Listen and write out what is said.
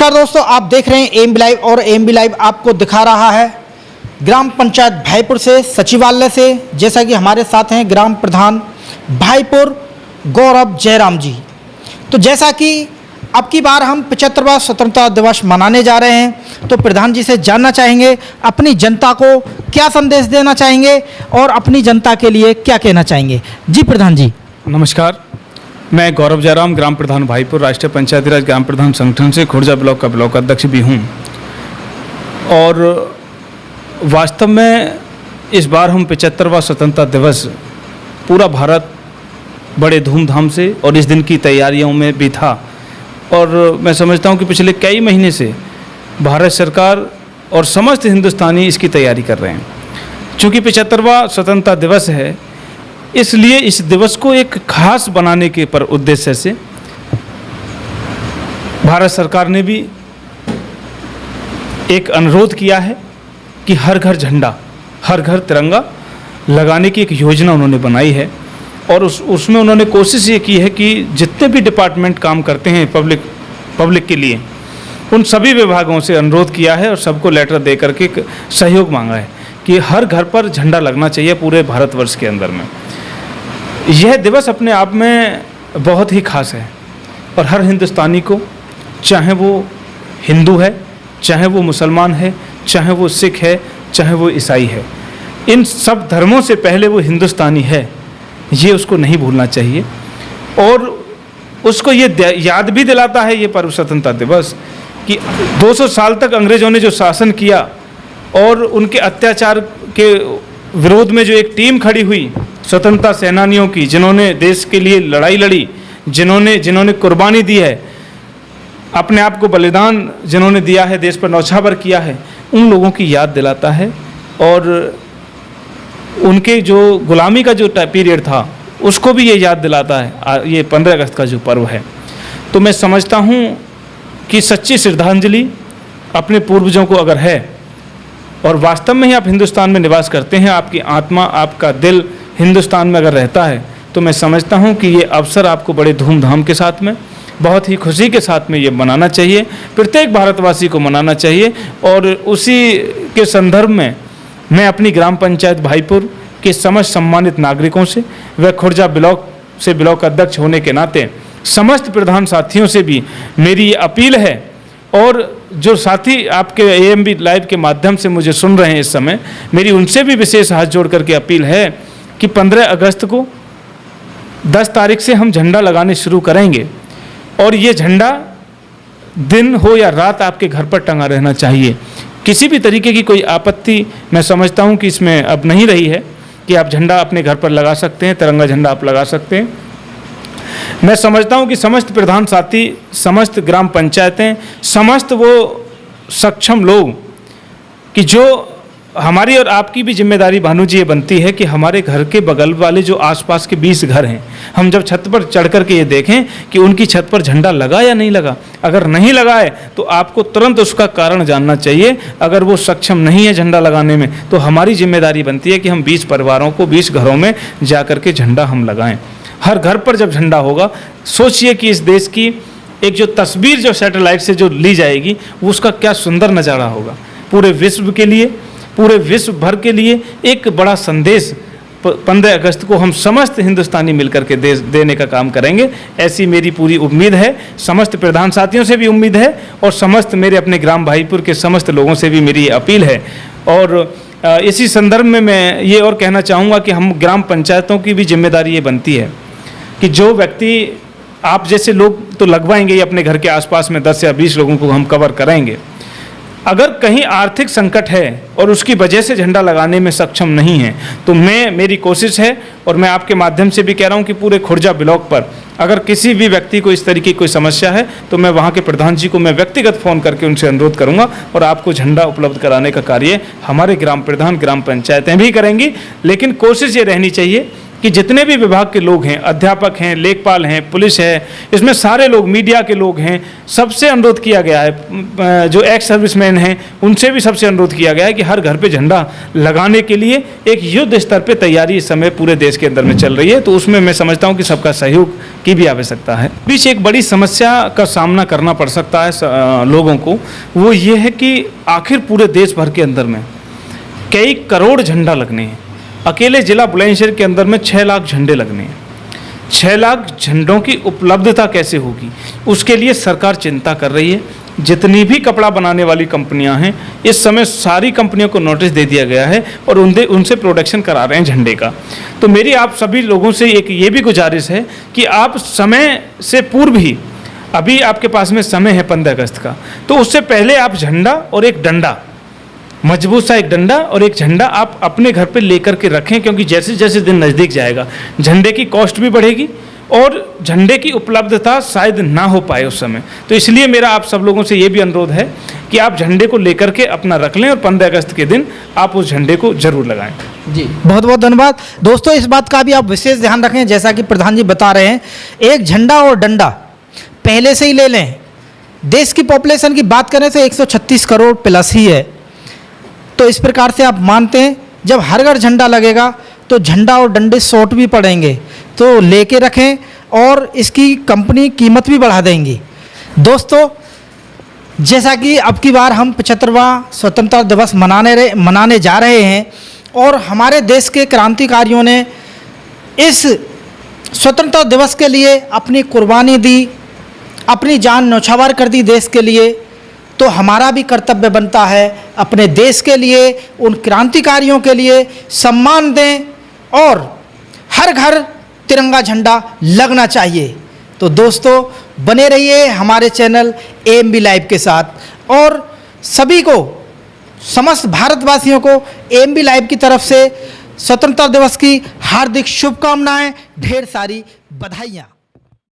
नमस्कार दोस्तों, आप देख रहे हैं एएमबी लाइव और एएमबी लाइव आपको दिखा रहा है ग्राम पंचायत भाईपुर से, सचिवालय से। जैसा कि हमारे साथ हैं ग्राम प्रधान भाईपुर गौरव जयराम जी। तो जैसा कि अब की बार हम 75वां स्वतंत्रता दिवस मनाने जा रहे हैं, तो प्रधान जी से जानना चाहेंगे अपनी जनता को क्या संदेश देना चाहेंगे और अपनी जनता के लिए क्या कहना चाहेंगे। जी प्रधान जी। नमस्कार, मैं गौरव जयराम, ग्राम प्रधान भाईपुर, राष्ट्रीय पंचायती राज ग्राम प्रधान संगठन से खुर्जा ब्लॉक का ब्लॉक अध्यक्ष भी हूँ। और वास्तव में इस बार हम 75वां स्वतंत्रता दिवस पूरा भारत बड़े धूमधाम से और इस दिन की तैयारियों में भी था। और मैं समझता हूँ कि पिछले कई महीने से भारत सरकार और समस्त हिंदुस्तानी इसकी तैयारी कर रहे हैं। चूँकि 75वां स्वतंत्रता दिवस है, इसलिए इस दिवस को एक खास बनाने के पर उद्देश्य से भारत सरकार ने भी एक अनुरोध किया है कि हर घर झंडा, हर घर तिरंगा लगाने की एक योजना उन्होंने बनाई है। और उसमें उन्होंने कोशिश ये की है कि जितने भी डिपार्टमेंट काम करते हैं पब्लिक के लिए, उन सभी विभागों से अनुरोध किया है और सबको लेटर दे करके सहयोग मांगा है कि हर घर पर झंडा लगना चाहिए पूरे भारतवर्ष के अंदर में। यह दिवस अपने आप में बहुत ही खास है और हर हिंदुस्तानी को, चाहे वो हिंदू है, चाहे वो मुसलमान है, चाहे वो सिख है, चाहे वो ईसाई है, इन सब धर्मों से पहले वो हिंदुस्तानी है, ये उसको नहीं भूलना चाहिए। और उसको ये याद भी दिलाता है ये पर्व स्वतंत्रता दिवस कि 200 साल तक अंग्रेज़ों ने जो शासन किया और उनके अत्याचार के विरोध में जो एक टीम खड़ी हुई स्वतंत्रता सेनानियों की, जिन्होंने देश के लिए लड़ाई लड़ी, जिन्होंने कुर्बानी दी है, अपने आप को बलिदान जिन्होंने दिया है, देश पर न्यौछावर किया है, उन लोगों की याद दिलाता है। और उनके जो गुलामी का जो पीरियड था उसको भी ये याद दिलाता है ये 15 अगस्त का जो पर्व है। तो मैं समझता हूँ कि सच्ची श्रद्धांजलि अपने पूर्वजों को अगर है और वास्तव में ही आप हिंदुस्तान में निवास करते हैं, आपकी आत्मा, आपका दिल हिंदुस्तान में अगर रहता है, तो मैं समझता हूँ कि ये अवसर आपको बड़े धूमधाम के साथ में, बहुत ही खुशी के साथ में ये मनाना चाहिए, प्रत्येक भारतवासी को मनाना चाहिए। और उसी के संदर्भ में मैं अपनी ग्राम पंचायत भाईपुर के समस्त सम्मानित नागरिकों से व खुर्जा ब्लॉक से ब्लॉक अध्यक्ष होने के नाते समस्त प्रधान साथियों से भी मेरी ये अपील है। और जो साथी आपके एएमबी लाइव के माध्यम से मुझे सुन रहे हैं इस समय, मेरी उनसे भी विशेष हाथ जोड़ करके अपील है कि 15 अगस्त को 10 तारीख से हम झंडा लगाने शुरू करेंगे। और ये झंडा दिन हो या रात आपके घर पर टंगा रहना चाहिए। किसी भी तरीके की कोई आपत्ति मैं समझता हूँ कि इसमें अब नहीं रही है कि आप झंडा अपने घर पर लगा सकते हैं, तिरंगा झंडा आप लगा सकते हैं। मैं समझता हूँ कि समस्त प्रधान साथी, समस्त ग्राम पंचायतें, समस्त वो सक्षम लोग कि जो हमारी और आपकी भी जिम्मेदारी भानु जी ये बनती है कि हमारे घर के बगल वाले जो आसपास के 20 घर हैं, हम जब छत पर चढ़ कर के ये देखें कि उनकी छत पर झंडा लगा या नहीं लगा। अगर नहीं लगा है तो आपको तुरंत उसका कारण जानना चाहिए। अगर वो सक्षम नहीं है झंडा लगाने में, तो हमारी जिम्मेदारी बनती है कि हम 20 परिवारों को 20 घरों में जा कर के झंडा हम लगाएं। हर घर पर जब झंडा होगा, सोचिए कि इस देश की एक जो तस्वीर जो सैटेलाइट से जो ली जाएगी, उसका क्या सुंदर नज़ारा होगा। पूरे विश्व के लिए, पूरे विश्व भर के लिए एक बड़ा संदेश 15 अगस्त को हम समस्त हिंदुस्तानी मिलकर के देने का काम करेंगे, ऐसी मेरी पूरी उम्मीद है। समस्त प्रधान साथियों से भी उम्मीद है और समस्त मेरे अपने ग्राम भाईपुर के समस्त लोगों से भी मेरी अपील है। और इसी संदर्भ में मैं ये और कहना चाहूँगा कि हम ग्राम पंचायतों की भी जिम्मेदारी ये बनती है कि जो व्यक्ति, आप जैसे लोग तो लगवाएंगे, अपने घर के आसपास में 10 या 20 लोगों को हम कवर कराएंगे। अगर कहीं आर्थिक संकट है और उसकी वजह से झंडा लगाने में सक्षम नहीं है, तो मेरी कोशिश है और मैं आपके माध्यम से भी कह रहा हूं कि पूरे खुर्जा ब्लॉक पर अगर किसी भी व्यक्ति को इस तरीके की कोई समस्या है, तो मैं वहां के प्रधान जी को मैं व्यक्तिगत फ़ोन करके उनसे अनुरोध करूंगा और आपको झंडा उपलब्ध कराने का कार्य हमारे ग्राम प्रधान, ग्राम पंचायतें भी करेंगी। लेकिन कोशिश ये रहनी चाहिए कि जितने भी विभाग के लोग हैं, अध्यापक हैं, लेखपाल हैं, पुलिस है, इसमें सारे लोग, मीडिया के लोग हैं, सबसे अनुरोध किया गया है, जो एक्स सर्विसमैन हैं उनसे भी सबसे अनुरोध किया गया है कि हर घर पे झंडा लगाने के लिए एक युद्ध स्तर पे तैयारी इस समय पूरे देश के अंदर में चल रही है। तो उसमें मैं समझता हूँ कि सबका सहयोग की भी आवश्यकता है। बीच एक बड़ी समस्या का सामना करना पड़ सकता है लोगों को, वो ये है कि आखिर पूरे देश भर के अंदर में कई करोड़ झंडा लगने हैं। अकेले जिला बुलंदशहर के अंदर में 6 लाख झंडे लगने हैं। 6 लाख झंडों की उपलब्धता कैसे होगी, उसके लिए सरकार चिंता कर रही है। जितनी भी कपड़ा बनाने वाली कंपनियां हैं, इस समय सारी कंपनियों को नोटिस दे दिया गया है और उनसे प्रोडक्शन करा रहे हैं झंडे का। तो मेरी आप सभी लोगों से एक ये भी गुजारिश है कि आप समय से पूर्व ही, अभी आपके पास में समय है 15 अगस्त का, तो उससे पहले आप झंडा और एक डंडा, मजबूत सा एक डंडा और एक झंडा आप अपने घर पे लेकर के रखें, क्योंकि जैसे जैसे दिन नज़दीक जाएगा झंडे की कॉस्ट भी बढ़ेगी और झंडे की उपलब्धता शायद ना हो पाए उस समय। तो इसलिए मेरा आप सब लोगों से ये भी अनुरोध है कि आप झंडे को लेकर के अपना रख लें और 15 अगस्त के दिन आप उस झंडे को जरूर लगाएं। जी, बहुत बहुत धन्यवाद दोस्तों। इस बात का भी आप विशेष ध्यान रखें, जैसा कि प्रधान जी बता रहे हैं, एक झंडा और डंडा पहले से ही ले लें। देश की पॉपुलेशन की बात करें तो 136 करोड़ प्लस ही है। तो इस प्रकार से आप मानते हैं जब हर घर झंडा लगेगा तो झंडा और डंडे शॉर्ट भी पड़ेंगे, तो लेके रखें और इसकी कंपनी कीमत भी बढ़ा देंगी। दोस्तों, जैसा कि अब की बार हम 75वां स्वतंत्रता दिवस मनाने जा रहे हैं और हमारे देश के क्रांतिकारियों ने इस स्वतंत्रता दिवस के लिए अपनी कुर्बानी दी, अपनी जान न्यौछावर कर दी देश के लिए। तो हमारा भी कर्तव्य बनता है अपने देश के लिए, उन क्रांतिकारियों के लिए सम्मान दें और हर घर तिरंगा झंडा लगना चाहिए। तो दोस्तों, बने रहिए हमारे चैनल AMB लाइव के साथ और सभी को, समस्त भारतवासियों को AMB लाइव की तरफ से स्वतंत्रता दिवस की हार्दिक शुभकामनाएं, ढेर सारी बधाइयाँ।